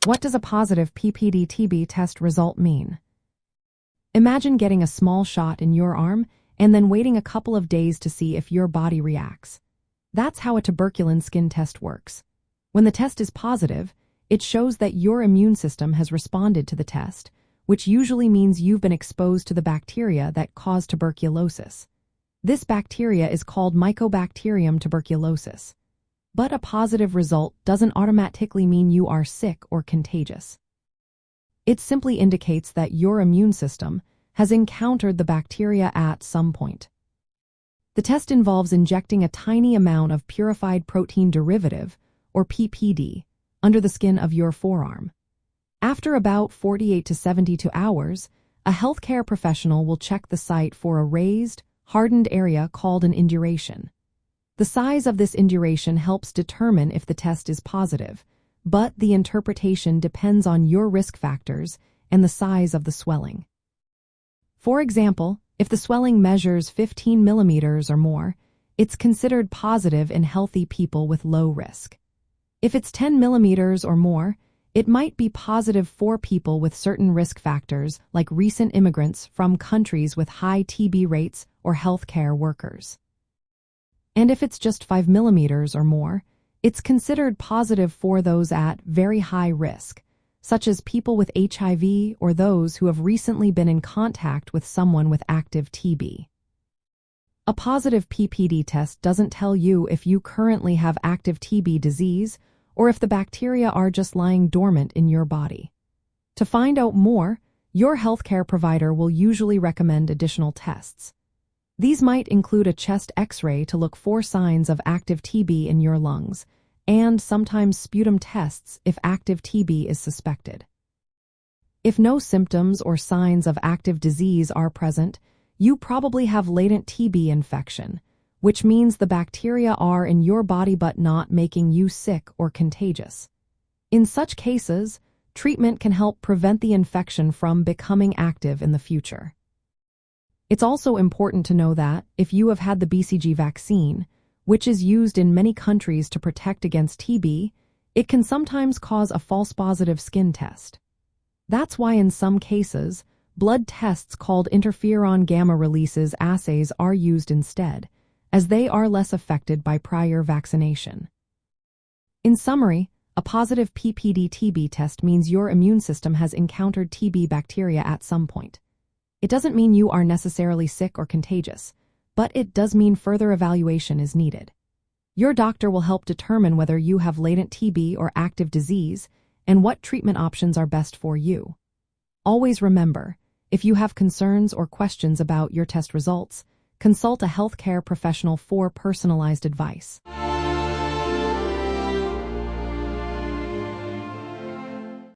What does a positive PPD TB test result mean? Imagine getting a small shot in your arm and then waiting a couple of days to see if your body reacts. That's how a tuberculin skin test works. When the test is positive, it shows that your immune system has responded to the test, which usually means you've been exposed to the bacteria that cause tuberculosis. This bacteria is called Mycobacterium tuberculosis. But a positive result doesn't automatically mean you are sick or contagious. It simply indicates that your immune system has encountered the bacteria at some point. The test involves injecting a tiny amount of purified protein derivative, or PPD, under the skin of your forearm. After about 48 to 72 hours, a healthcare professional will check the site for a raised, hardened area called an induration. The size of this induration helps determine if the test is positive, but the interpretation depends on your risk factors and the size of the swelling. For example, if the swelling measures 15 millimeters or more, it's considered positive in healthy people with low risk. If it's 10 millimeters or more, it might be positive for people with certain risk factors like recent immigrants from countries with high TB rates or healthcare workers. And if it's just 5 millimeters or more, it's considered positive for those at very high risk, such as people with HIV or those who have recently been in contact with someone with active TB. A positive PPD test doesn't tell you if you currently have active TB disease or if the bacteria are just lying dormant in your body. To find out more, your healthcare provider will usually recommend additional tests. These might include a chest X-ray to look for signs of active TB in your lungs, and sometimes sputum tests if active TB is suspected. If no symptoms or signs of active disease are present, you probably have latent TB infection, which means the bacteria are in your body but not making you sick or contagious. In such cases, treatment can help prevent the infection from becoming active in the future. It's also important to know that if you have had the BCG vaccine, which is used in many countries to protect against TB, it can sometimes cause a false positive skin test. That's why in some cases, blood tests called interferon gamma releases assays are used instead, as they are less affected by prior vaccination. In summary, a positive PPD TB test means your immune system has encountered TB bacteria at some point. It doesn't mean you are necessarily sick or contagious, but it does mean further evaluation is needed. Your doctor will help determine whether you have latent TB or active disease and what treatment options are best for you. Always remember, if you have concerns or questions about your test results, consult a healthcare professional for personalized advice.